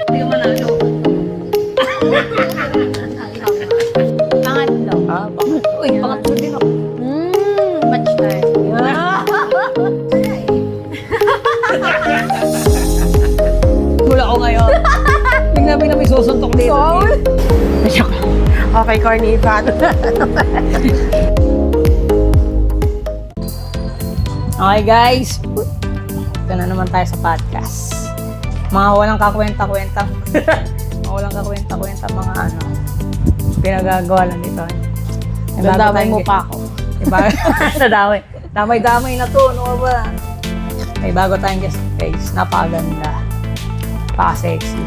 Hindi ka manalo. Pangatlo. Uy, pangatlo din ako. Match tayo. Mula ko ngayon. Tingnan mo na may susuntok dito. Okay, corny fan. Okay guys, ito na naman tayo sa podcast. Mga walang kakwenta-kwenta. Mga walang kakwenta-kwenta mga ano. Pinagagawa lang dito. Dadamay mo pa ako. Diba? Nadamay. Damay-damay na to. Ano ba? May bago tayong guest face. Napakaganda. Napaka-sexy.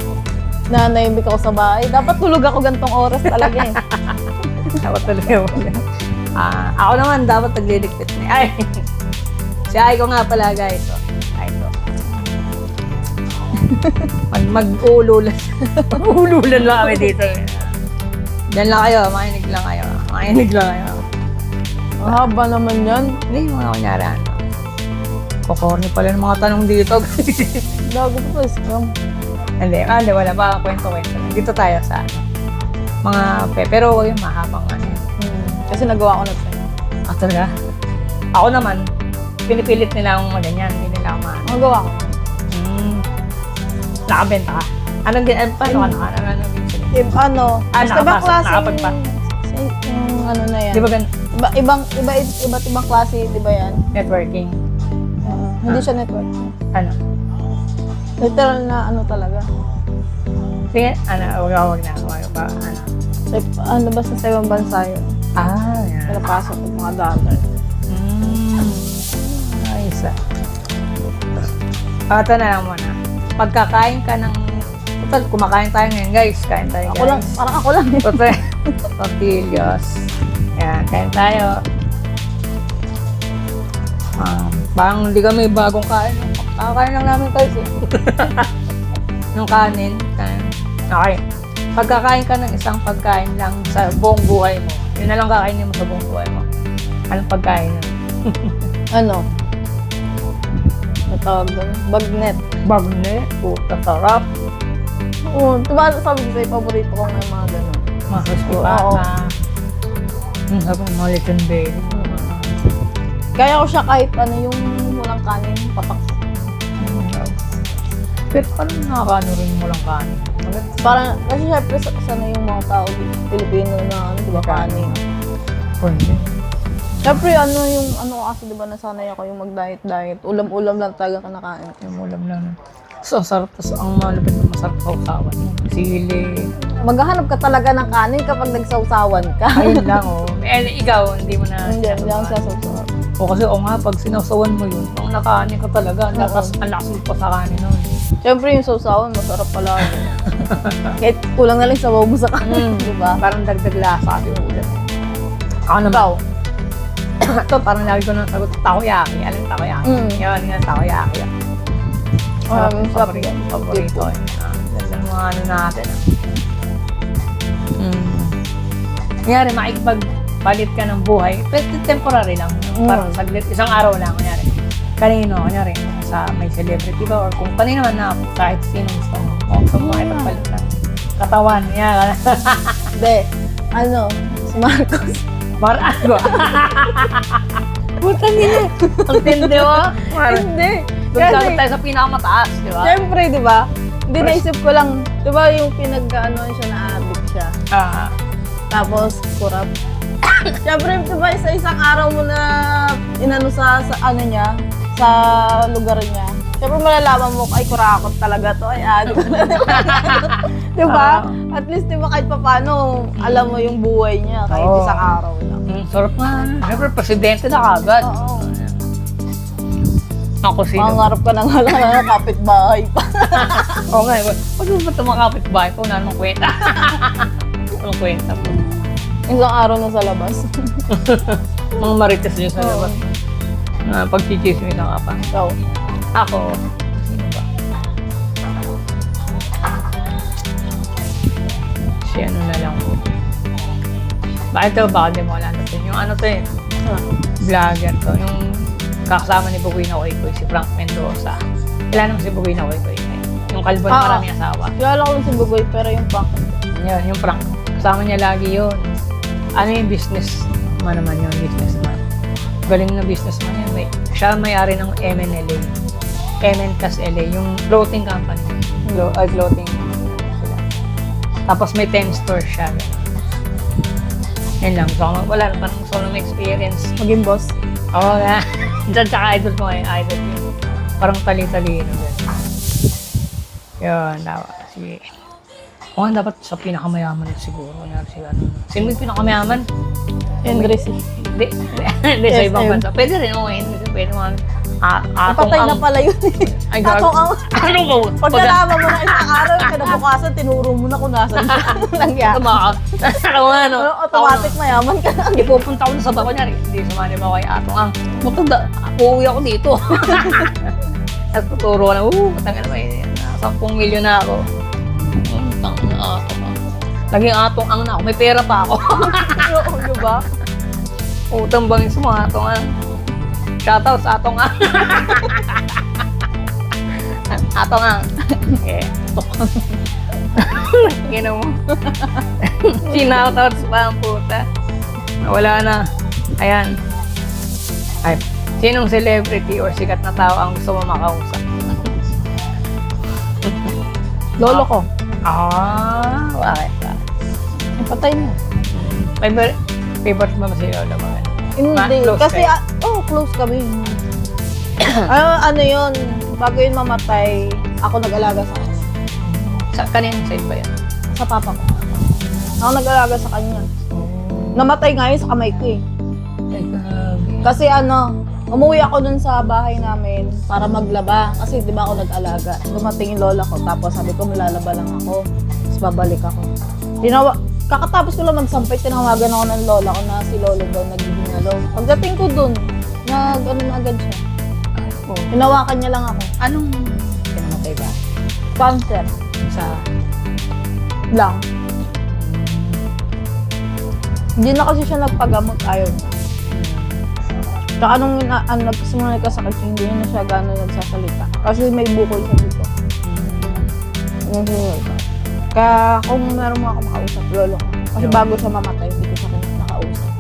Nanayimik ako sa bahay. Dapat tulog ako gantong oras talaga eh. Dapat tuloy mo. Ako naman dapat nagliligpit niya. Ay! Si Aiko nga pala guys. Aiko. Mag-uululan. Mag-uululan lang kami dito. Diyan lang kayo. Makinig lang kayo. Makinig lang kayo. Ang haba naman yan. Hindi yung mga kunyari ano. Kukorni pala ng mga tanong dito. Gago pa pa scam. Hindi, wala pa kwento-kwento. Dito tayo sa ano. Mga pero huwag yung mahabang ano yun. Kasi nagawa ko na sa'yo. Talaga? Ako naman, pinipilit nila akong maganyan. Hindi nila ako maano. Nagawa ko. Nakabenta ka? Anong paano ka naka? Anong If ano, basta ba nakapasok, klase nakapagpa. yung ano na yan. Di ba ganun? Iba't ibang klase, di ba yan? Networking. Hindi siya network. Ano? Literal na ano talaga. Sige, wag na. Ano? Ano basta sa ibang bansa yun. Yan. Pinapasok yung mga dollar. Ayos ah. Ito na lang muna. Pagkakain ka ng... Total, kumakain tayo ngayon guys. Kain tayo guys. Ako lang, parang ako lang. Total, tortillas. Yan, kain tayo. Parang hindi kami bagong kain. Kakain lang namin guys eh. Yung kanin. Okay. Pagkakain ka ng isang pagkain lang sa buong buhay mo, yun na lang kakainin mo sa buong buhay mo. Anong pagkain yun? Ano? Natawag doon. Bagnet. Bagnet. Puta, sarap. Oo, diba sabi ko sa'yo, paborito ko nga yung mga gano'n. Mga crispy Oo. pata. Sabi mo, mga lechon belly. Kaya ko siya kahit ano yung walang kanin, patak. Pero parang nakakaano rin mo lang kanin. Parang, kasi syempre sana yung mga tao Pilipino na ano, diba, kanin. Pwede. Syempre, ano yung, ano kasi diba, nasanay ako yung mag-diet-diet. Ulam-ulam lang talaga kinakain. Yung ulam lang. So, sarap. Tapos ang malapit na masarap sa usawan. Sili. Maghahanap ka talaga ng kanin kapag nagsawsawan ka. Ayun lang, oh. Ikaw, hindi mo na... Hindi ako sasawsawan. O kasi, nga, pag sinawsawan mo yun, ang nakanin ka talaga. Ang lakas mo pa sa kanin nun. Siyempre, yung sawsawan, masarap pala. Kahit kulang na lang sa mo sa kanin, diba? Parang dagdag lasa kasi yung ulam. Ako naman. Ikaw? Ito, parang lagi ko nang sagot, takoyaki. Alam yung takoyaki? Yan, takoyaki. Maraming sarap. Paborito. Ganda ng mga ano natin. Kunyari, makikipagpalit ka ng buhay. Pero temporary lang. Parang saglit, isang araw lang. Kunyari, sa may celebrity ba? Or kung kanino man na kahit sino gusto mo. Kung gusto mo makipagpalit ng katawan. Yan. Hindi. Ano? Si Marcos. Marco. Puta nila. Ang tindi mo. Hindi. Doon ka tayo sa pinakamataas, di ba? Siyempre, di ba? Hindi, naisip ko lang, di ba yung pinag-ano siya, na-addict siya. Tapos, kurap. Siyempre, di ba, isang araw mo na inano sa ano niya, sa lugar niya. Siyempre, malalaman mo, ay, kurakot talaga to, ay, addict. Di ba? At least, di ba, kahit paano, alam mo yung buhay niya, kahit isang araw lang. Sarap nga. Siyempre, presidente na kagad. Oo. Ako sino? Mangarap ka na nga lang na kapitbahay pa. Oo nga. Pag mo ba ito mga kapitbahay ko? Wala namang kwenta. Anong kwenta po? Isang araw na sa labas. Mga marites nyo sa labas. Pag-chichismin na ka pa. Ikaw. Ako. Sino ba? Si ano na lang po. Bakit ito? Bakit di mo alam natin? Yung ano to eh. Vlogger to. Yung kasama ni Bugoy na Koy, si Frank Mendoza. Kailan naman si Bugoy na Koy? Yung kalbo na Oo. maraming asawa. Kilala ko lang si Bugoy, pero yung prank. Yun, yung prank. Kasama niya lagi yun. Ano yung business man naman yun, businessman. Galing na businessman yun. Siya may-ari ng MNLA. MNCAS LA, yung clothing company. Clothing sila. Tapos may 10 stores siya. Yan lang. So, wala na. Parang gusto ko na experience. Maging boss. Oo na. Diyan tsaka idol ko ngayon. Idol ko yun. Parang tali-talino. Yun, dapat. Sige. O nga, dapat sa pinakamayaman siguro. Sino yung pinakamayaman? Henry C. Hindi. Hindi, sa ibang bansa. Pwede rin. Oo, hindi. Pwede mo. Patay na pala yun eh. Ay, Atong ang... Ano ba? Pag nalaman mo na isang araw, kinabukasan, tinuro mo na kung nasan siya. Nangyari. Ako nga, no? Automatic mayaman ka na. Ipupunta ko na sa bako niya rin. Hindi sumali ba kay Atong ang matanda. Uuwi ako dito. At tuturo ko na, matanga na ba yun. 10 milyon na ako. Tang na Atong ang. Laging Atong ang na ako. May pera pa ako. Oo, diba? Utang bangin sa mga Atong ang. Shoutout sa Atong ang. Atong ang. Okay. Ginaw mo. Sinoutout pa ang puta. Wala na. Ayan. Ay, sinong celebrity or sikat na tao ang gusto mo makausap? Lolo ko. Bakit ba? Patay na. Favorite mo ba si Lola ba? Hindi. Close Kasi, kayo? close kami. Ano yun, bago yun mamatay, ako nag-alaga sa kanya. Sa kaninang side ba yan? Sa papa ko. Ako nag-alaga sa kanya. Namatay nga yun sa kamay ko eh. Ay, grabe. Kasi umuwi ako dun sa bahay namin para maglaba. Kasi di ba ako nag-alaga. Dumating yung lola ko, tapos sabi ko malalaba lang ako. Tapos babalik ako. Kakatapos ko lang magsampay, tinawagan ako ng lola ko na si lolo daw nagigingalo. Pagdating ko dun, na agad siya. Hinawakan niya lang ako. Anong pinamatay ba? Cancer. Sa... Lang. Hindi na kasi siya nagpagamot, ayaw niya. Tsaka nung nagsimula nagkasakit siya, hindi na siya gano'n nagsasalita. Kasi may bukol siya dito. Kaya kung meron mo ako makausap, lolo ko. Kasi bago siya mamatay, hindi ko siya nakausap.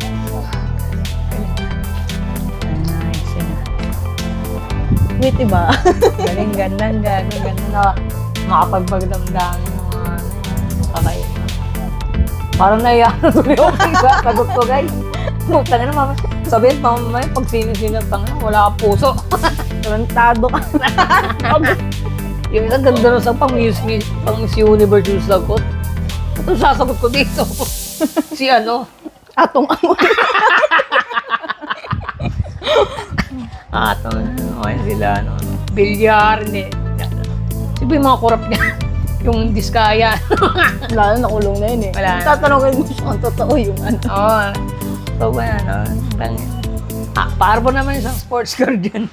Nice yun. Wait, diba? Galing, ganda na makapagbagdamdam ng mga kakaiba. Parang naiyakan tuloy ako ba? Sagot ko, guys. Tanga na, mama. Sabihin, mamamay, pag sinisinat, tanga na, wala kang puso. Tarantado ka. Yung isang ganda na sa pang Miss Universe yung sagot. Ito sasagot ko dito. Si ano? Atong amo. Atong, okay sila, ano. Bilyar, hindi. Siyempre yung mga kurap niya. Yung diskaya. Wala na, nakulong na yun eh. Wala na. Tatanungin mo siya kung totoo yung ano. Oo. Ito ba yan, no? Parbo naman isang sports car dyan.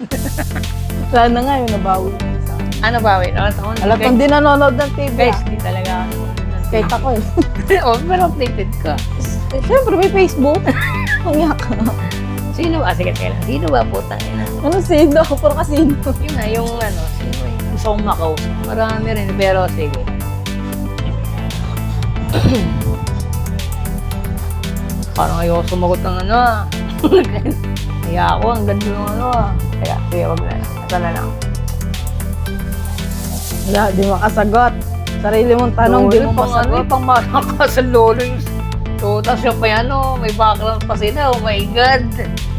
Sana nga yun, nabawi na sa akin. Ano ba, wait? Alam kong di nanonood ng TV. Guys, di talaga. Kahit ako eh. Oh, pero updated ka. Siyempre, may Facebook. Mangyak ka. Sino ba? Sige, kailan. Sino ba putang ina? Ano sino? Puro kasino. Yun na, yung ano, sino yung gusto kong makausap. Marami rin, pero sige. Parang ayoko sumagot ng ano ah. Kaya ako, ang ganda ng ano ah. Kaya, sige, wag na. Asa na lang. Wala, di makasagot. Sarili mong tanong, di mo masagot. Pang malaka sa lolo yung tutas siya pa yan, oh. May background pa sila, oh my God.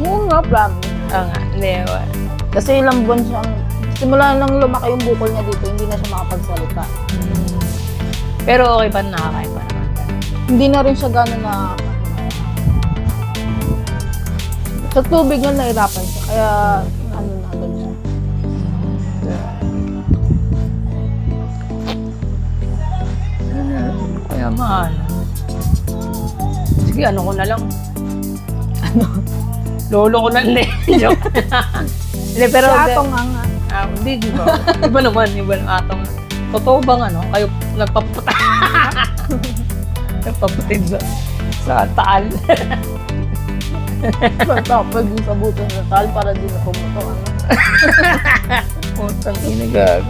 Oo nga, promise. Nga, hindi, wala. Kasi ilang buwan siyang, simula nang lumaki yung bukol niya dito, hindi na siya makapagsalita. Pero okay pa, nakakain pa naman. Hindi na rin siya gano'n na... Sa tubig na nahirapan siya, kaya ano na agad siya. Kaya mahal. Sige, ano ko na lang. Ano? Lolo ko na, hindi. Joke. Hindi, pero... Si Atong nga nga. Hindi, di ba? Iba naman, iba ng Atong. Totoo bang ano, kayo nagpaputa? Nagpaputid sa taal. Tapos yung sabutan sa tal para di na pumuto. Ano? Putang inagag.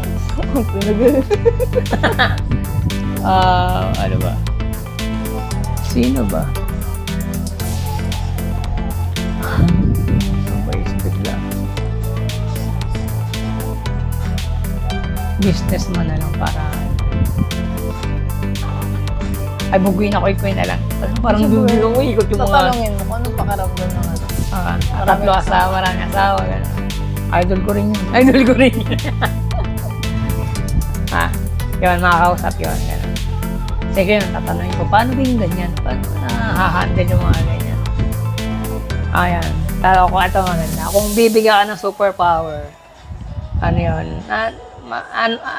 Ano ba? Sino ba? Paisip lang. Businessman na lang para... Ay, buguin ako, ikoy na lang. Parang dulo ikot yung mga... Tatanungin mo kung anong pakaramdam ng ano. Tatlo asawa, marami asawa. Ganun. Idol ko rin yun. Idol ko rin yun. Yun, makakausap yun. Ganun. Sige, yun, tatanungin ko, paano ba yung ganyan? Paano na-handle yung mga ganyan? Ayan. Talo ko, ito maganda. Kung bibigyan ka ng superpower, ano yun?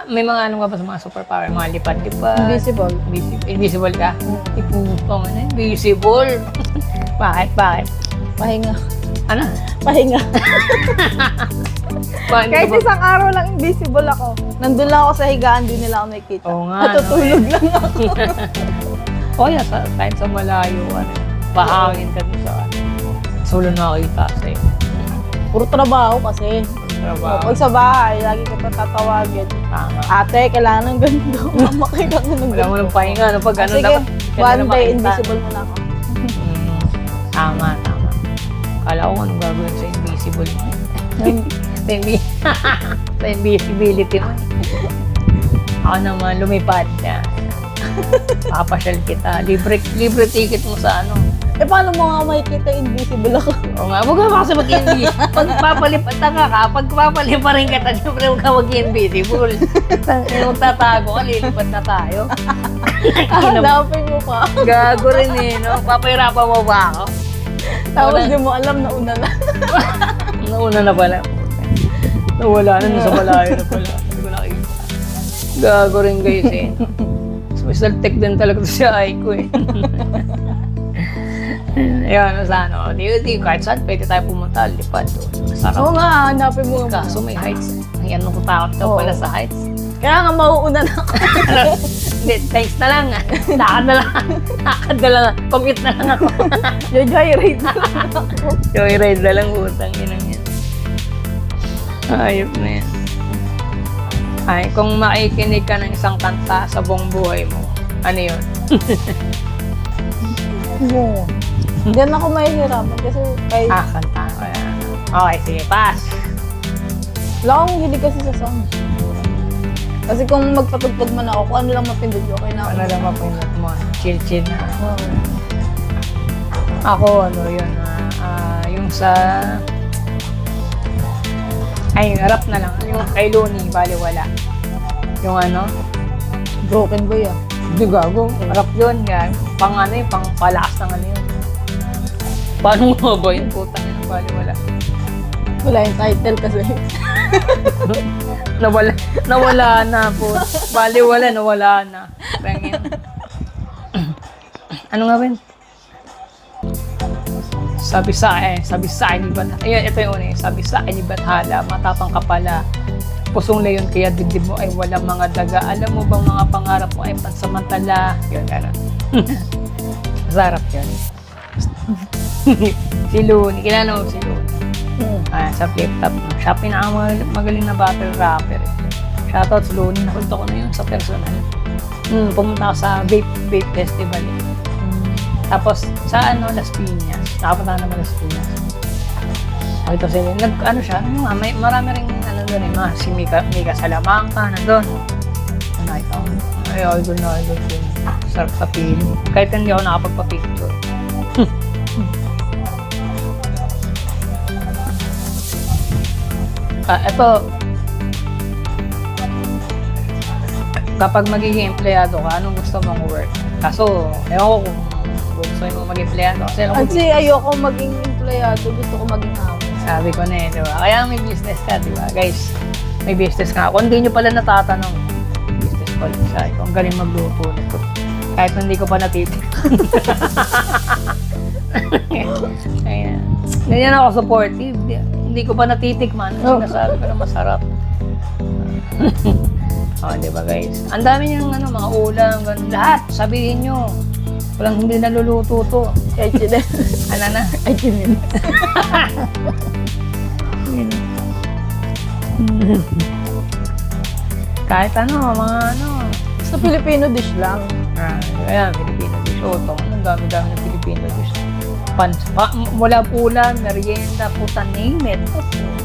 May mga ano ka ba sa mga superpower? Mga lipad-lipad? Invisible. Invisible ka? Iputong, invisible. Bakit? Pahinga. Ano? Pahinga. Bakit Kahit ba? isang araw lang invisible ako. Nandun lang ako sa higaan, di nila ako nakikita. Oo nga, Natutulog lang ako. O yan, kahit sa malayo, bahangin ka dun sa sulo nakakita sa'yo. Puro trabaho kasi. Trabaho. Pag sa bahay, lagi ka pa tatawagin. Tama. Ate, kailangan ng ganito. Makikita ng ganito. Wala mo ng pahinga. Ano pag ano Sige, dapat? one day, invisible mo na ako. Tama. Kala ko anong gagawin sa invisible mo. Sa invisibility mo. Ako naman, lumipad na. Papasyal kita. Libre ticket mo sa ano. Paano mo nga makikita invisible ako? Oo nga, huwag ka kasi mag-invisible. Pag papalipat ka, pag papalipa rin kita, siyempre huwag ka mag-invisible. Huwag tatago ka, lilipat na tayo. Hanapin mo pa. Gago rin no? Papahirapan mo ba ako? Tapos di mo alam na una na. Nauna na pala. Nawala na, nasa malayo na pala. Hindi ko nakikita. Gago rin guys eh. Special tech din talaga to siya ay ko eh. Ayun, sa ano, di kahit saan pwede tayo pumunta, lipad doon. Masarap. Oo nga, hanapin mo. Kaso may heights. Ayan, nung takot daw pala sa heights. Kaya nga mauuna na ako. Hindi, thanks na lang. Lakad na lang. Commute na lang ako. Joyride na lang ako. Joyride na lang, utang inang yan. Ayop na yan. Ay, kung makikinig ka ng isang kanta sa buong buhay mo, ano yun? Oo. Hindi na ako mahihirapan kasi kahit Kanta. Okay, sige, pass. wala akong hilig kasi sa song. Kasi kung magpatugtog man ako, kung ano lang mapindot, okay na ako. Ano lang mapinot mo? Chill na. Oo. Ako, ano yun, yung sa... Ay, rap na lang. Yung kay Looney, baliwala. Yung ano? Broken boy ah. Hindi gago. Rap yun, yan. Pang ano yun, pang palakas ng ano yun. Paano mo ba yun? Putang yun, baliwala. Wala yung title kasi. Nawala na po. Baliwala, nawala na. Pangin. Ano nga ba yun? Sabi sa akin ni Bathala. Ayun, ito yung una yun. Sabi sa akin ni Bathala, matapang ka pala. Pusong leyon, kaya dibdib mo ay walang mga daga. Alam mo bang mga pangarap mo ay pansamantala? Yun, gano'n. Masarap yun. Si Looney, kilala mo si Looney. Sa flip top. Siya pinakamagaling na battle rapper. Shoutout sa Looney. Nakulto ko na yun sa personal. Pumunta ako sa Vape Festival. Tapos sa Las Piñas. Nakapunta naman Las Piñas. Ito sila. Ano siya? Marami rin doon eh. Si Mika Salamanca nandun. Nakita ko. Ay, idol na idol ko. Sarap sa feeling. Kahit hindi ako nakapagpa-picture. Ito, kapag magiging empleyado ka, anong gusto mong work? Kaso, ewan ko kung gusto mo maging empleyado. Kasi ayoko maging empleyado, gusto ko maging amo. Sabi ko na di ba? Kaya may business ka, di ba? Guys, may business ka. Kung hindi nyo pala natatanong, business pala siya. Kung galing magluto nito. Kahit hindi ko pa natitik. Ayan. Ganyan ako supportive. Hindi ko pa natitikman. Sinasabi ko na masarap. Di ba guys? Ang dami niyang mga ulam, lahat. Sabihin nyo. Walang hindi naluluto to. Ay, chine. Ano na? Ay, chine. Kahit ano, mga ano. Sa Filipino dish lang. Ayan, Filipino dish. Utong, ang dami-dami ng Filipino dish. Mula ulam, merienda, puta, name it.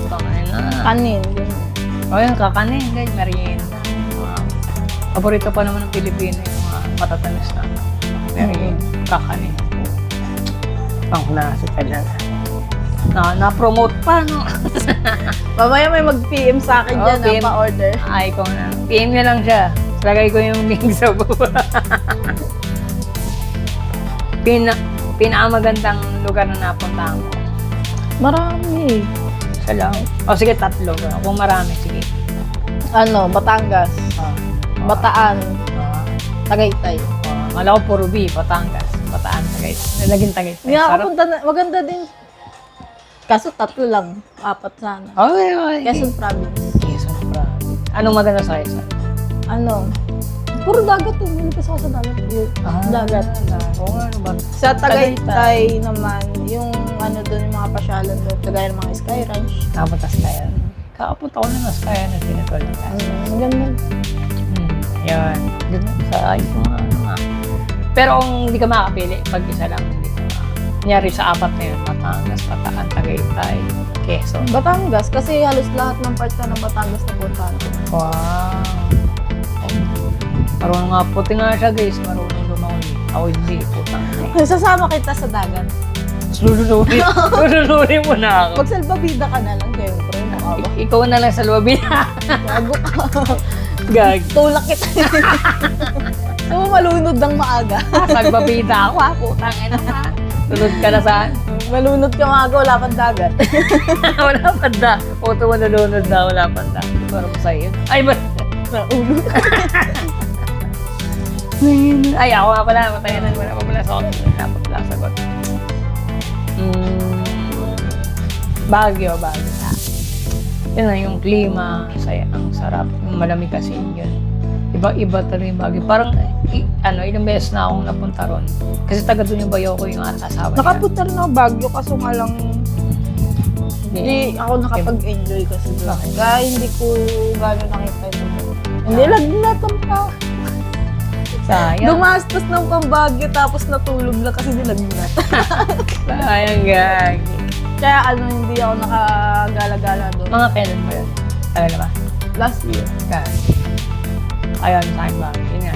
Putang ina. Kanin. Ganun. O yan, kakanin, guys, merienda. Paborito pa naman ng Pilipino yung mga matatamis na merienda, kakanin. Ang klase talaga. Na-promote pa, no? Mamaya may mag-PM sa akin dyan PM. na pa-order. Ay, kung na. PM niya lang siya. Lagay ko yung link sa baba. Pinakamagandang lugar na napuntahan ko. Marami. Isa lang. O sige, 3. Kung marami, sige. Batangas. Bataan. Tagaytay. Kala ko puro B, Batangas. Bataan, Tagaytay. Naging Tagaytay. Hindi ako Sarap. punta na, maganda din. Kaso 3 lang. 4 sana. Okay. Quezon Province. Quezon Province. Anong maganda sa Quezon? Puro dagat eh. Nilipas ako sa dagat. Dagat. Oo nga, ano ba? Sa Tagaytay naman, yung doon, yung mga pasyalan doon, kagaya ng mga Sky Ranch. Nakapunta sa kaya. Kakapunta ko na ng kaya na tinatol ng kaya. Maganda. Yan. Doon sa ayos mga ano nga. Pero kung hindi ka makakapili, pag isa lang, hindi ka Nyari sa 4 na yun, Batangas, Bataan, Tagaytay, Quezon. Batangas, kasi halos lahat ng parts na ng Batangas na puntahan ko. Wow. Marunong nga, puti nga siya guys, marunong lumawi. Ako hindi, putang. Sasama kita sa dagat. Lulunurin mo na ako. Magsalbabida ka na lang, siyempre. Makawa. Ikaw na lang sa lobby na. Bago ka. Gag. Tulak kita. So, malunod ng maaga. Sagbabida ako ha, putang ina ka. Tulog ka na saan? Malunod ka maaga, wala pang dagat. Wala panda. Auto mo nalunod na, wala panda. Para mo sa'yo. Ay, ba? Ulo. Ay, ako nga pala. Matayanan mo na pa pala sa akin. Dapat pala sagot. Baguio. Yun na, yung klima, ang sarap. Yung malamig kasi yun. Iba-iba talaga yung Baguio. Parang, ilang beses na akong napunta ron. Kasi taga doon yung bayo ko, yung asawa niya. Nakapunta rin ako Baguio, kaso nga lang hindi ako nakapag-enjoy kasi doon. Kaya hindi ko gano'n nakita ito. Hindi, lagnatan pa. Sayang. Dumastos ng pang-Baguio tapos natulog lang kasi nilagnat. Sayang, gag. Kaya hindi ako nakagala-gala doon. Mga kailan ba yun? Talaga ba? Last year. Gag. Ayun, sa akin ba? Yun nga,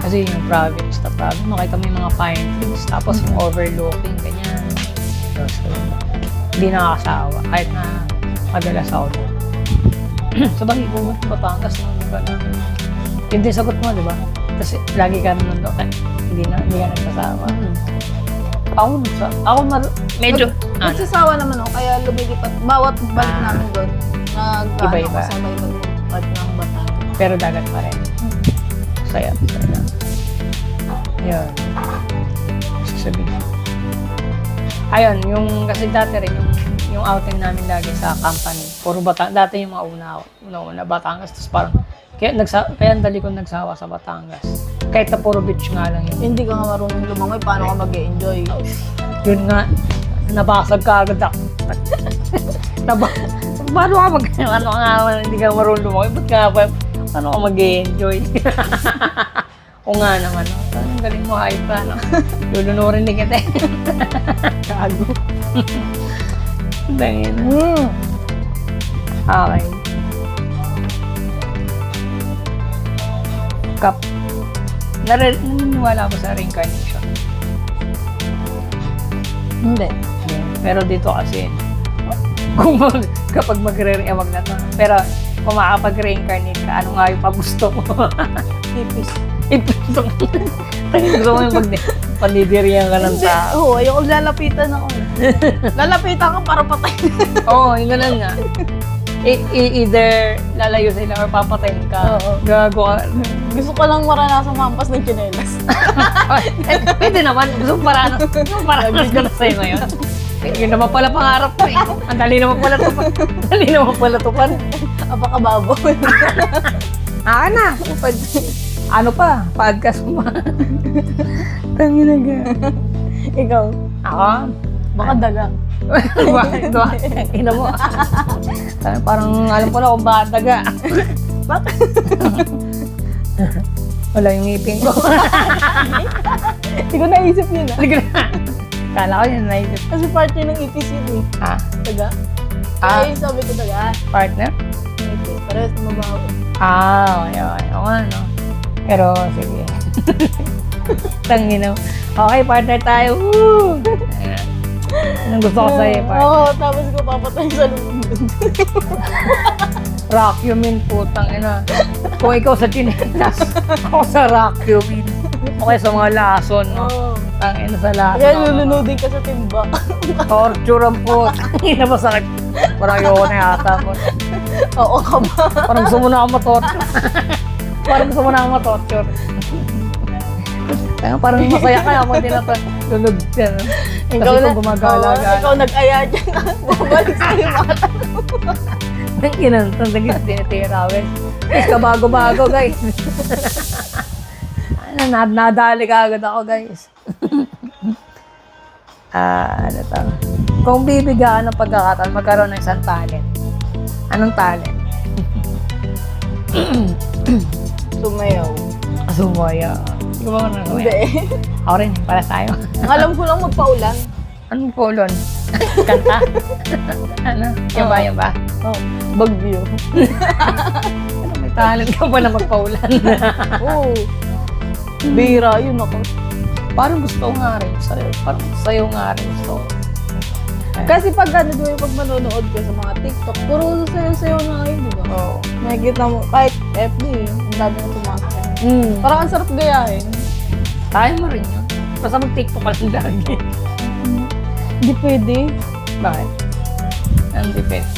kasi yung province na province, makita mo yung mga pine trees, tapos yung overlooking, ganyan. So, hindi nakakasawa, kahit na madalas ako doon. So, bakit pumunta sa Batangas, hindi ka na, hindi sagot mo, di ba? Kasi lagi ka naman doon, hindi ka nagsasawa. Medyo, Nagsasawa naman ako, kaya lumilipat. Bawat balik namin doon, Iba-iba. kasabay mag-lipat ng Batangas. pero dagat pa rin. Saya. Yun. Sasabihin. Ayun, kasi dati rin, yung outing namin lagi sa company, puro Batangas, dati yung mga una Batangas, tapos parang, kaya ang dali ko nagsawa sa Batangas. Kahit na puro beach nga lang yun. Hindi ka nga marunong lumangoy, paano ka mag-e-enjoy? Yun nga, nabasag ka agad ako. Paano ka hindi ka marunong lumangoy? Ba't ka ba? Paano ka mag-enjoy? O nga naman, ang galing mo, hype ka, no? Lulunurin din kita. Kago. Dangin. Okay. Naniniwala ko sa reincarnation. Hindi. Pero dito kasi, kapag magre-reincarnate na to, pero kung makapag-reincarnate ka, ano nga yung pagusto mo? Tipis. Gusto mo yung pandidiriyan ka ng tao. Oo, ayoko lalapitan ako. Lalapitan ka para patay. Oo, yung ganun nga. Either lalayo sila or papatayin ka. Oo. Gago ka. Gusto ko lang maranasan mampas ng tsinelas. Pwede naman. Gusto mo paranas ka na sa'yo ngayon. Yun naman pala pangarap ko eh. Ang dali naman pala to pa. Apakababo. Na. Ano pa? Podcast mo pa. Tangina ka. Ikaw? Ako? Baka daga. Bakit? Ina mo. Parang alam ko na kung bakit daga. bulaklak. Wala yung ngipin ko. Hindi ko naisip yun Kala ko yun naisip. Kasi partner ng ipis yun eh. Ah? Taga. Ah? Kaya yung sabi ko taga. Partner? Ipis. Parehas mabaho. Okay. Oo nga, no? Pero, sige. Tangin na. Okay, partner tayo. Woo! Ayan. Anong gusto ko sa'yo, partner? Oo, tapos ko papatay sa lumundod. Vacuumin, putang ina. Kung ikaw sa chinelas, ako sa vacuumin. O kaya sa mga lason, no? Oo. Ang ina sa lason. Kaya lulunodin ka sa timba. Torture ang po. Ina ba sakit? Parang ayoko na yata mo. Oo ka ba? Parang gusto mo na ako matorture. Parang gusto mo na ako matorture. Parang masaya kaya mo din na lunod yan. Kasi kung gumagala-gala. Ikaw nag-aya dyan. Bumalik sa yung mga Ang kinantang sa gis dinitirawin. Guys, kabago-bago, guys. Nadali ka agad ako, guys. Ano to? Kung bibigyan ng pagkakataon, magkaroon ng isang talent. Anong talent? Sumayaw. Sumaya. Hindi ko ba ako nang Hindi. Ako rin, para tayo. Ang alam ko lang magpaulan. Anong polon? Kanta? Ano? Yung ba? Oh, bagyo. Ano, may talent ka pa na magpaulan. Oo. Bira, yun ako. Parang gusto ko nga rin. Parang sa'yo nga rin gusto ko. Kasi pag ano doon, pag manonood ka sa mga TikTok, puro sayo-sayo na ngayon, di ba? Oo. Nakikita mo, kahit FB, ang dami na tumakit. Parang ang sarap gayahin. Tayo mo rin yun. Basta mag-TikTok ka lang lagi. Hindi pwede. Bakit? Hindi pwede.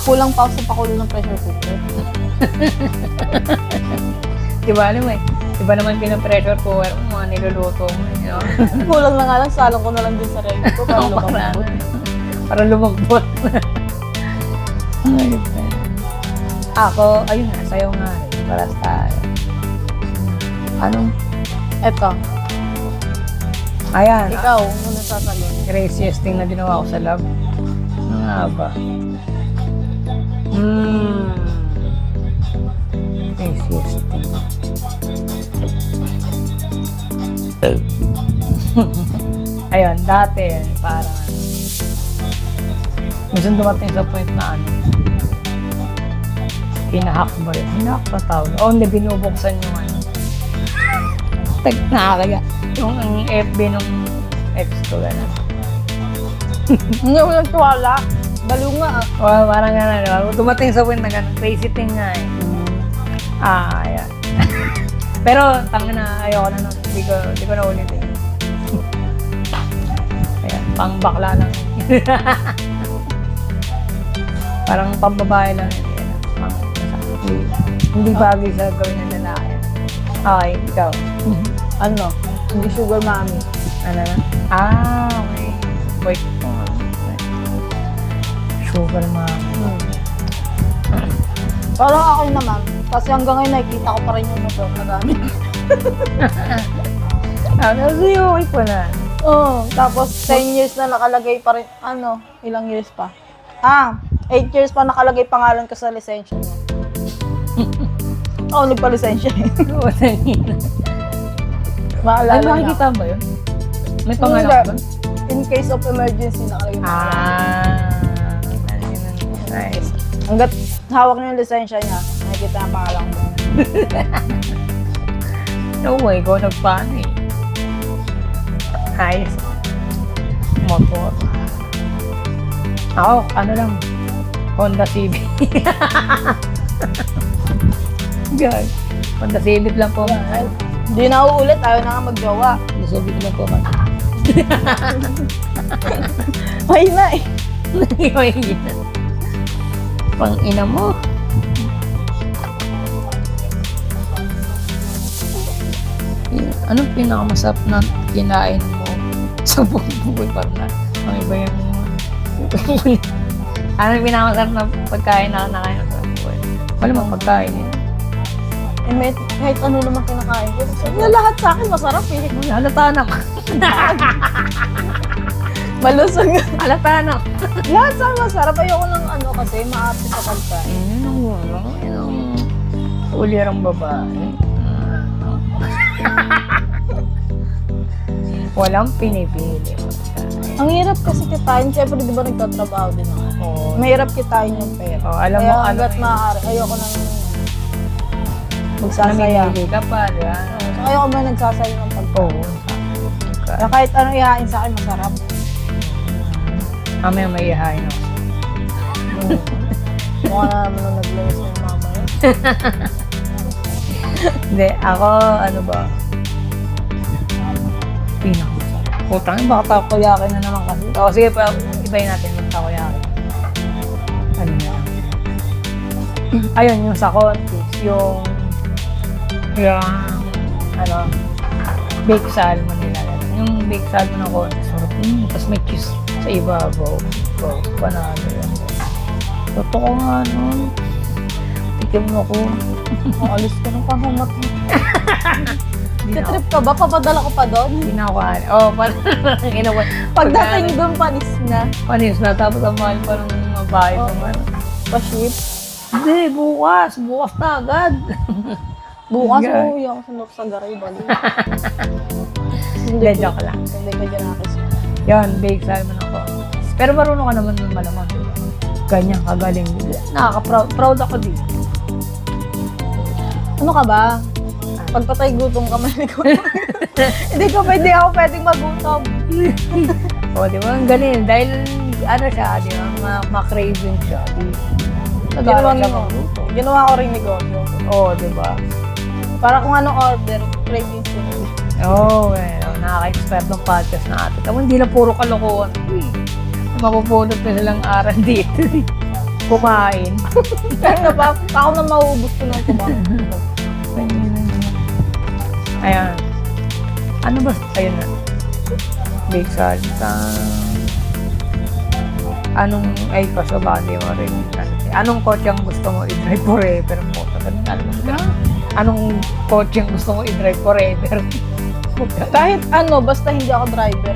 Kulang pa ako sa pakulo ng pressure cooker. Diba alam mo eh? Diba naman pinapressure cooker mo, mga niluluto mo. You know? Kulang na nga lang, salong ko na lang din sa reg ko para lumambot. Para lumambot. Ay, ako, ayun nga, sayo nga rin. Para sa anong? Eto, Ayan. ikaw, muna sasagot. Craziest thing na ginawa ko sa lab. Ano nga ba? Craziest thing. Ayun, dati, parang minsan dumating sa point na ano, hinahack ba yun? Hinahack ba tawag? O hindi, binubuksan yung ano. Nakakaya. Yung ang FB nung ex ko, gano'n. Hindi mo nagtuwala. Baliw nga ah. O, parang gano'n. Dumating sa point na gano'n. Crazy thing nga eh. Ayan. Pero, tanga na, ayoko na nun. Hindi ko na ulit eh. Ayan, pang bakla lang. Parang pambabae lang yun. Hindi bagay sa gawin ng lalaki. Okay, ikaw. Ano? Hindi sugar mommy. Ano na? Okay. Wait. Sugar mama. Parang ako naman. Kasi hanggang ngayon nakikita ko pa rin yung motor na gamit. Okay pa na. Oo. Tapos 10 years na nakalagay pa rin. Ano? Ilang years pa? 8 years pa nakalagay pangalan ko sa lisensya niya. Oo, nagpa-lisensya eh. Oo, nangina. Maalala Ay, niya. makikita ba yun? May pangalan Hindi. ba? In case of emergency nakalagay pangalan. Nice. Hanggat hawak niya yung lisensya niya, nakikita ang pangalan ko. No way, ikaw nagpaano eh. Nice. Motor. Ako, ano lang, Honda Civic. God. Honda Civic lang po. Hindi na uulit, ayaw na nga magjowa. Honda Civic lang po man. Ay na eh. Pang ina mo. Anong pinakamasarap na kinain mo sa buong buhay? Parang na, ang iba yung... Anong pinakamasarap na pagkain na nakain mo sa buong buhay? Wala mong pagkain eh. Kahit ano naman kinakain ko. Na lahat sa akin masarap eh. Halata na. Malusog. Halata na. Lahat sa akin masarap. Ayoko ng ano kasi, maarte sa pagkain. Ulirang babae. Walang pinipili. Ang hirap kasi kitain. Siyempre, di ba nagtatrabaho din ako? Oo. Mahirap kitain yung pera. Oh, alam Kaya mo, hanggat maaari, ayoko nang magsasaya. namimili ka pa, di ba? Ayoko ba nagsasaya ng pagkain. Oo. Kaya kahit anong ihain sa akin, masarap. Mamaya may ihain ako. Mukha na naman nung naglayas ng mama yun. Hindi, ako, ano ba? Pinakamasarap. Putang, baka takoyakin na naman kasi. O, sige pa, ibayin natin yung takoyakin. Ano na lang. Ayun, yung sa contis, yung ano, baked salmon nila. Yung baked salmon na contis, sarap. Tapos may cheese sa ibabaw. So, panalo yun. Totoo nga, no? Tikim mo ko. Alis ka ng pangamat mo. Trip ka ba? Papadala ko pa doon? Hindi na ako oh, parang inawan. Pagdating doon, panis na. Panis na, tapos ang mahal pa ng bahay Oo. naman. Pa-ship. Hindi, bukas. Bukas na agad. Bukas Yeah. uuwi ako sa Garay, bali. Hindi, joke lang. Hindi ka dyan nakis. Yan, baked salmon ako. Pero marunong ka naman nun malamang. Diba? Ganyan, kagaling. Nakaka-proud. Proud ako din. Ano ka ba? Pagpatay gutom ka, may ko. Hindi ako pwedeng magutom. O, di ba? Ang galing. Dahil, ano siya, di ba? Ma-craving siya. Ginawa ko rin negosyo. Oo, di ba? Para kung anong order, cravings ko. Oo, nakaka-expert ng podcast na ate. Tama, hindi lang puro kalokohan. Mapupulot na silang aral dito. Kumain. Pero na ba, ako na mauubos ko ng kumain. Ayan. Ano ba? Ayun na. Bake salsa. Anong, ay, pasabali mo rin. Anong kotse ang gusto mo i-drive forever mo? Anong kotse ang gusto mo i-drive forever? Kahit ano, basta hindi ako driver.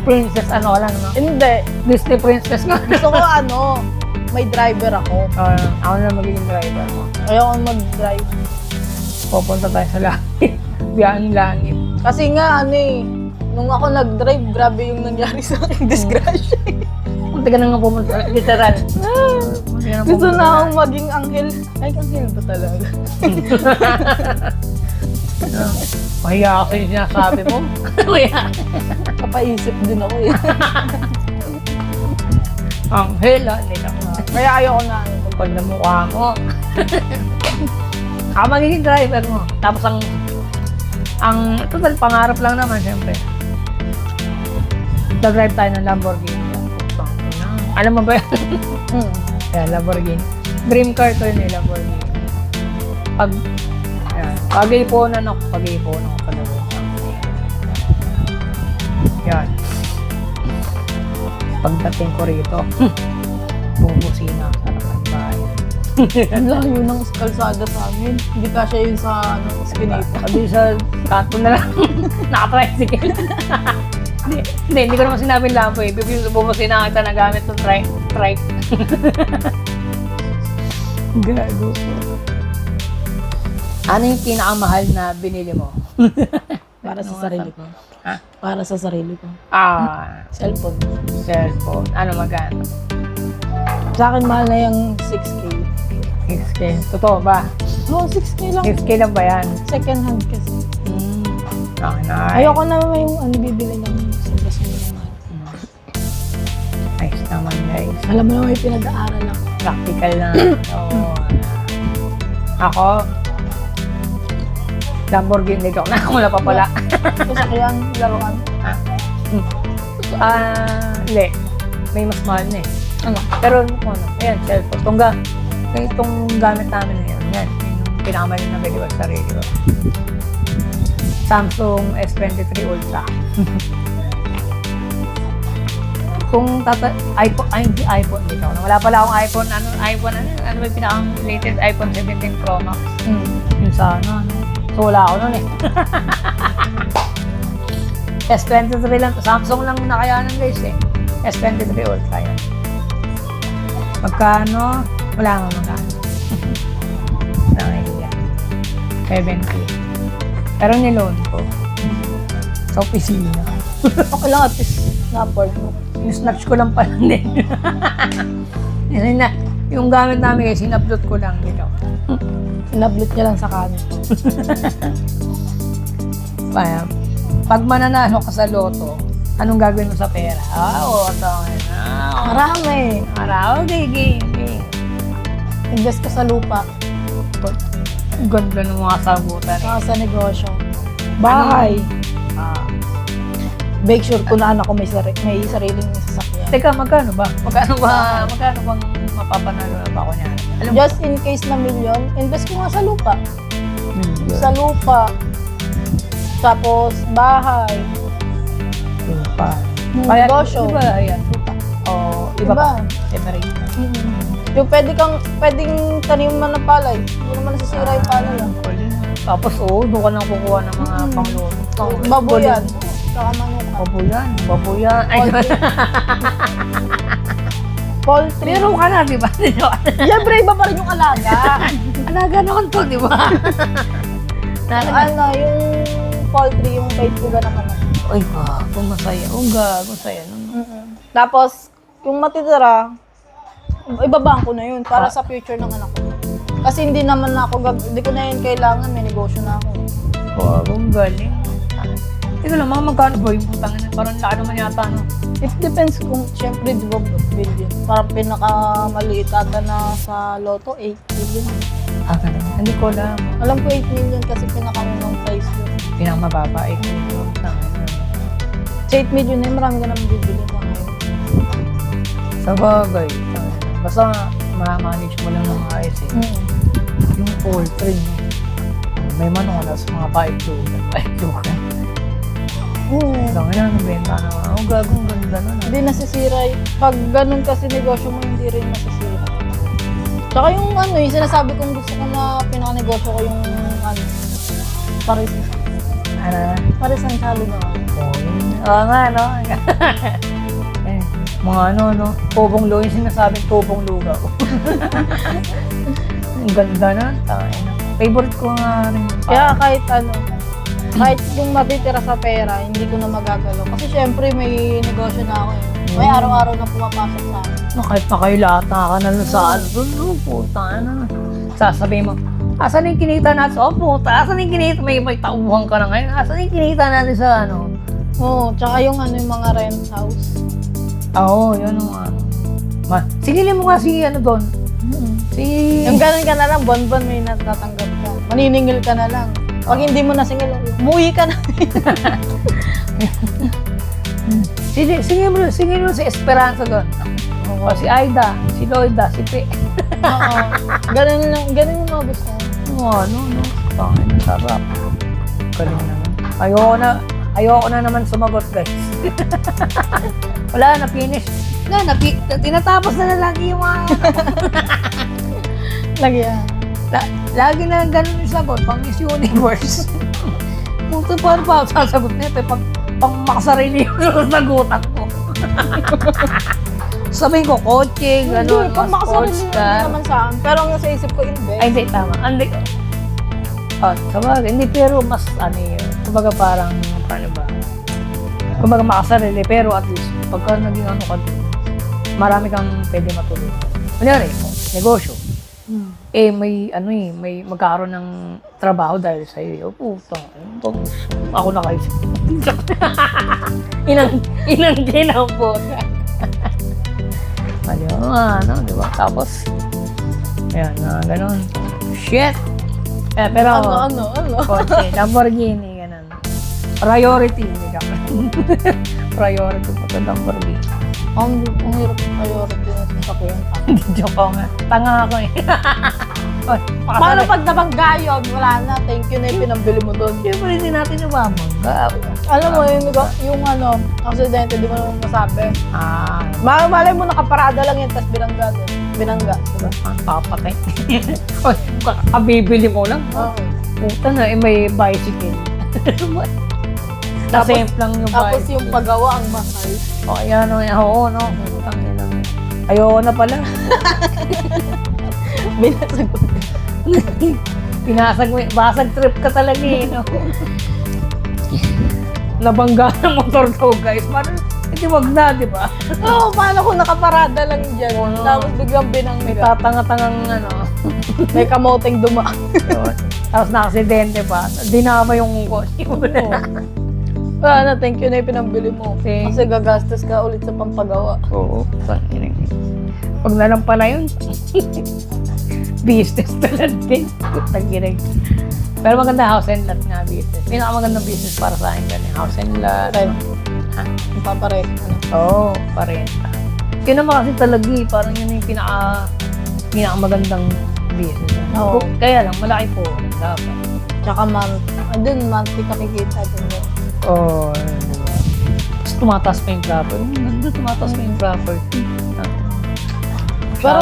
Princess, ano ka lang, no? Hindi. Disney princess nga. Gusto ko ano, may driver ako. Ako na magiging driver mo. Ayoko mag-drive. Pupunta tayo sa langit. Biyahing langit. Kasi nga, ano eh, nung ako nag-drive, grabe yung nangyari sa aking disgrasya. Punta ka na nga pumunta. Literal. Gusto na akong maging anghel. Ay, anghel ba talaga? Mahiya ako yung sinasabi mo. Mahiya. Kapaisip din ako eh. Ang hela nila. Kaya ayoko na. Pag namukha mo. Ako magiging driver mo. Tapos ang total pangarap lang naman, syempre. Nag-drive tayo ng Lamborghini. Alam mo ba yan? Yeah, Lamborghini. Dream car to yun eh, Lamborghini. Pag-iiponan ako talaga. Yan. Pagdating ko rito, bubusina sa harapan bahay. Ang layo ng kalsada sa amin. Hindi kasya yun sa skinita. Sabi sa kanto na lang, naka-tricycle. Hindi ko naman sinabing lampo eh. Bubusina kita na gamit ng trike. Gago. Ano yung pinakamahal na binili mo? Para sa sarili ko. Ha? Para sa sarili ko. Cellphone. Ano magkano? Sa akin, mahal na yung 6K. 6K. Totoo ba? Oo, 6K lang. 6K lang ba yan? Second hand kasi. Okay, nice. Ayoko na yung bibili ng sobra-sobra. Nice naman, guys. Alam mo naman yung pinag-aaral ako. Practical na. Oo. Ako, Lamborghini ko. Wala pa pala. Sasakyan, laruan. Hindi. May mas mahal na eh. Ano? Pero ano, ayan, cellphone. Itong gamit namin ngayon, yan. Yung pinakamali na video sa sarili ko. Samsung S23 Ultra. Kung iPhone, hindi iPhone dito. Wala pala akong iPhone, ano ba yung pinakang latest iPhone 17 Pro Max? Yung sana, ano. So wala ako nun eh. S23 lang. Samsung lang nakayanan guys eh. S23 Ultra yan. Magkano? Wala nga magkano. 70. Pero niloan ko. Sa opisina. Okay lang at least na-afford mo. Yung snatch ko lang pala din. Yun na, yung gamit namin kasi sinupload ko lang dito. Inablot niya lang sa kanin. Pag mananalo ka sa loto, anong gagawin mo sa pera? Ito. Marami. Okay. Invest ka sa lupa. Ganda ng mga sagutan. Saka sa negosyo. Bahay. Make sure ko na anak ko may sariling sasakyan. Teka, magkano bang mapapanalo na ba ako niya? Alam mo? Just in case na million, invest ko nga sa lupa. Million. Sa lupa. Tapos, bahay. Lupa. Negosyo. Diba, ayan, lupa. O, iba pa. Separate. Yung pwedeng taniman ng palay. Hindi naman nasisira yung palay. Tapos, doon ka nang kukuha ng mga pangluto. Baboyan. Saka manuka. Baboyan. Ay, Poultry. meron ka na, di ba? Siyempre, iba pa rin yung alaga. Alaga naman to, di ba? Yung poultry, yung bait ko naman. Uy, kung masaya. Masaya naman. Tapos, yung matitira, ibabaan ko na yun para sa future ng anak ko. Kasi hindi naman hindi ko na yun kailangan, may negosyo na ako. Ang galing. Teka lang, mga magkano ba yung putang na? Parang laki naman yata, no? It depends kung, syempre, di ba, billion. Parang pinakamaliit ata na sa loto, 8 billion. Ganun. Hindi ko lang. Alam ko 8 million kasi pinakamunang price yun. Pinakamababa, 8 million. Sa 8 million na yun, marami ka naman bibili pa ngayon. Sa bagay. Basta ma-manage mo lang ng ayos eh. Yung poultry, no? May manok na sa mga 5 lugar. 5 lugar. Lang yan, benta na. Gagong ganda na. Hindi nasisira. Pag ganun kasi negosyo mo, hindi rin nasisira. Tsaka yung yung sinasabi kong gusto ko na pinakanegosyo ko yung Paris. Paris ang salo na. Oo nga, no? Mga tubong lugaw, yung sinasabing tubong lugaw. Ang ganda na. Favorite ko nga rin. Kaya kahit yung matitira sa pera, hindi ko na magagalaw. Kasi syempre may negosyo na ako eh. May araw-araw na pumapasok sa akin. Kahit na kayo lahat nakakana sa doon, puta na. Sasabihin mo, asan yung kinita natin? Puta, asan yung kinita? May tauhan ka na ngayon. Asan yung kinita natin sa Oo, tsaka yung yung mga rent house. Yun yung Sigilin mo nga si doon. Yung ganun ka na lang, bon-bon may natatanggap ka. Maniningil ka na lang. Pag hindi mo nasingil, umuwi ka na. Singin mo si Esperanza doon. O si Aida, si Loida, si Pe. Oo. Ganun yung mga gusto. Pangin, sarap. Galing naman. Ayoko na naman sumagot, guys. Wala na, finish. Tinatapos na lagi yung mga... Lagi yan. Lagi na ganun yung sagot, pang Miss Universe. Puto pa sasagot nito, pang makasarili yung sagutan ko. Sabihin ko, kotse, gano'n, Pag makasarili naman sa akin. Pero ang nasa isip ko, invest. Ay, hindi, tama. Sabagay, hindi, pero mas, kumbaga parang, paano ba? Kumbaga makasarili, pero at least, pagka naging marami kang pwede matulog. Kunyari, negosyo. May magkakaroon ng trabaho dahil sa iyo. Puta, ako na kayo. Inang ginampo. Di ba? Tapos, ayan, ganun. Shit! Pero, kotse, Lamborghini, ganun. Priority, hindi ka. Priority po ito, Lamborghini. Ang hirap priority na sasakyan. Joke ko nga. Tanga ako eh. Paano pag nabangga yun? Wala na. Thank you na yung pinambili mo doon. Siyempre hindi natin nabamangga. Alam mo, yung aksidente, di mo naman masabi. Malay mo, nakaparada lang yun, tapos binangga. Diba? Ang papatay. Kabibili mo lang. Puta na, may bicycle. Tapos lang yung tapos yung paggawa ang mahal. Ayan, oo, no. Ayoko na pala. Binasagot. basag trip ka talaga eh, no? Nabangga ng motor daw, guys. Parang, hindi wag na, di ba? Oo, paano kung nakaparada lang dyan? Oo. Tapos biglang May binangga. tatanga-tangang, ano. May kamoteng dumaan. Tapos nakasidente pa. Dinama yung kotse mo. Ano, thank you na yung pinambili mo. Thank- Kasi gagastos ka ulit sa pampagawa. Oo. Pag na lang pala yun, business talaga din. Taginig. Pero maganda house and lot nga business. Pinakamagandang business para sa akin ganun. House and lot. Rent. Ha? Yung paparet. Ano? Oo, parenta. Kaya naman kasi talaga parang yun yung pinakamagandang business. Oo. Kaya lang, malaki po. Dapat. Tsaka dun, monthly kakikita din yun. Oo, diba? Tapos tumataas pa yung property. Ganda, tumataas pa yung property. Pero,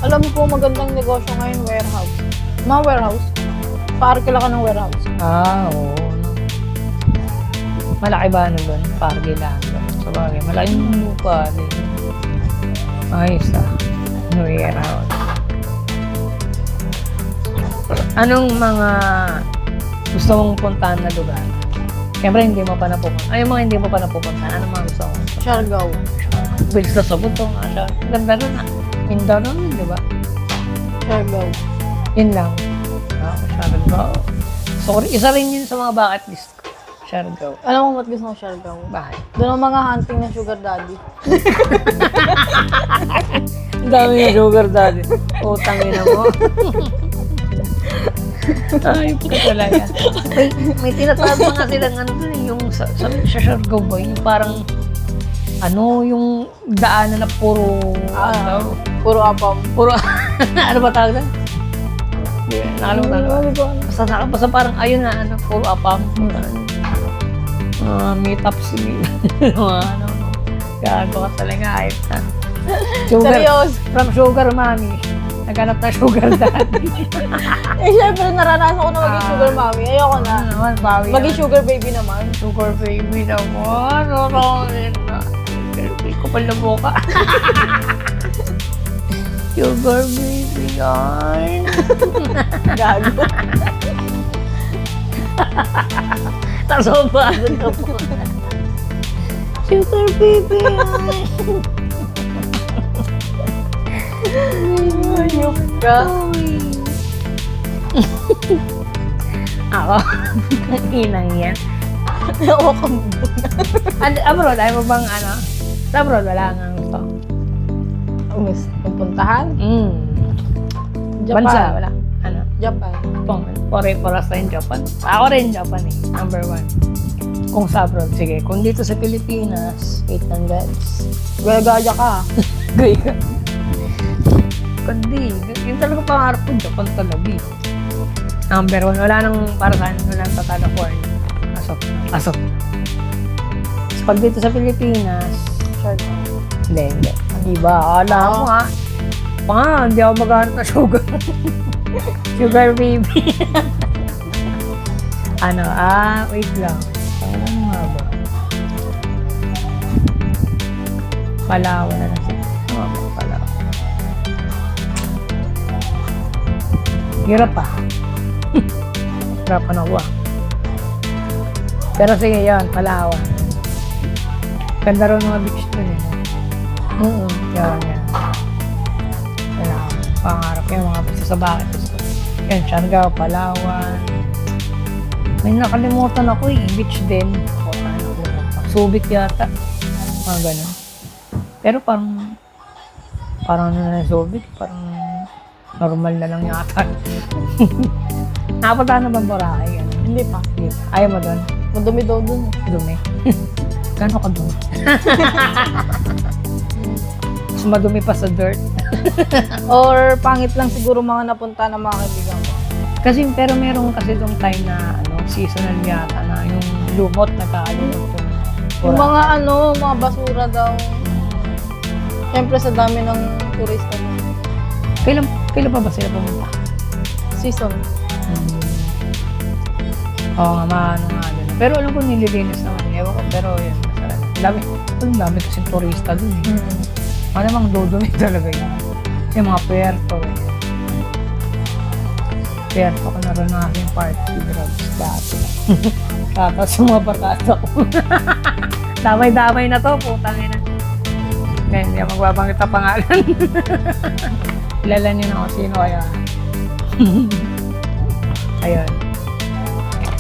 alam mo po, magandang negosyo ngayon, warehouse. Mga warehouse. Parke lang ka ng warehouse. Oo. Malaki ba ano doon? Parke lang. Sa bagay, malaking lupa din. Ayos New Year out. Anong mga gusto mong puntahan na lugar? Siyempre, hindi mo pa napupuntahan. Ay, yung mga hindi mo pa napupuntahan. Anong mga gusto mo? Siargao. Bilis na sagot to. Ganda rin na. Mindanao nun, di ba? Siargao. Yun lang. Siargao. Sorry, isa rin yun sa mga bucket list ko. Siargao. Alam mo ba't gusto mo Siargao? Bakit? Doon ang mga hunting ng sugar daddy. Ang dami yung sugar daddy. Utang ina mo. Ay, po talaga. May tinatawag mga sila nga doon yung sa Siargao ba? Yung parang yung daanan na puro Puro apam. puro ano ba tawag doon? Hindi, nakalimutan ko. Basta parang ayun na, puro apam. Meetups, ano. Gago ka talaga, ayos na. Seryoso. From sugar mommy. Naghanap na sugar daddy. Syempre, naranasan ko na maging sugar mommy. Ayoko na. Ano naman, bawi Maging naman. sugar baby naman. Sugar baby naman. Kapal na boka. Sugar baby yan. Gago. Tapos ba? Sugar baby yan. Ayok ka. Ako? Inang yan. Ayoko ka muna. Abroad, ayaw mo bang sa abroad, wala nga gusto. Gusto puntahan? Japan. Bansa, wala. Japan. Poras na yung Japan. Ako rin Japan eh. Number 1. Kung sa abroad, sige. Kung dito sa Pilipinas, wait lang guys. Gaya-gaya ka. Gaya. Kundi, yun talaga pangarap ko, Japan talaga eh. Number 1, wala nang para sa akin, wala nang tatalo for Asok. So, pag dito sa Pilipinas, hindi. Diba? Alam mo ha. Hindi ako maghanap na sugar. Sugar baby. Wait lang. Ano nga ba? Palawan na lang siya. Palawan. Hirap pa. Hirapan ako Pero sige yun, Palawan. Ganda rin mga beach dun eh. Yan. Palawan. Pangarap yung mga beach sa bucket list ko. Yan, Siargao, Palawan. May nakalimutan ako beach din. Subic yata. Mga ganun. Pero parang na Subic, parang normal na lang yata. Nakapunta na bang Boracay? Hindi pa. Ayaw mo doon? Madumi daw dun. Dumi. Gano'n ka dumi? Mas madumi pa sa dirt. Or pangit lang siguro mga napunta ng mga kaibigan ko. Pero meron kasi doong time na seasonal yata na yung lumot, nagkaalumot Yung mga mga basura daw. Siyempre sa dami ng turista mo. Kailan pa ba sila pumunta? Season. Oo nga, maano nga din. Pero alam ko nililinis naman. Ewan ko, pero yun. Ang dami kasi turista dun eh. Malamang dudumi talaga yun. Yung mga puerto. Swerte ko na rin ang aking party drugs dati. Tapos sumabatas ako. Damay-damay na to, putang ina. Ngayon, hindi ako magbabanggit ang pangalan. Kilala niyo na kung sino kaya. Ayun.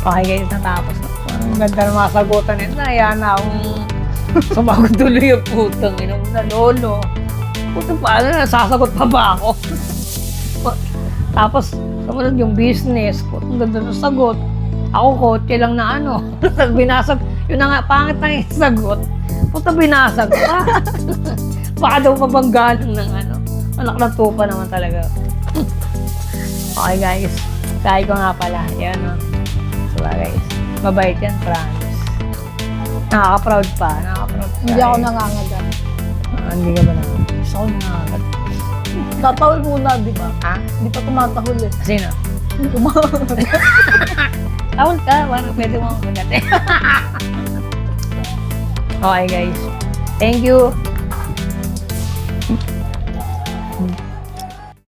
Okay guys, natapos na. Ang ganda ng mga sagutan nito. Nahayaan na akong sumagot tuloy yung putang ina mo na lolo. Putang paano, nasasagot pa ba ako? Tapos, sumunod yung business. Putang ganda ng sagot. Ako, kotse lang na ano. Binasag. Yun na nga, pangit na yung sagot. Puta, binasag pa. Baka daw mabanggalan ng ano. Anak na tupa naman talaga. Okay guys. Kaya ko nga pala. Yan o. So guys, mabait yan, promise. Nakaka-proud pa. Nakaka-proud pa. Hindi ako nangangagat. Hindi ka ba na? Gusto ko nangangagat. Tatawil muna, di ba? Ha? Hindi pa tumatahol eh. Sino? Tumahol. Tawal ka. Parang pwede mo magat eh. Okay guys. Thank you.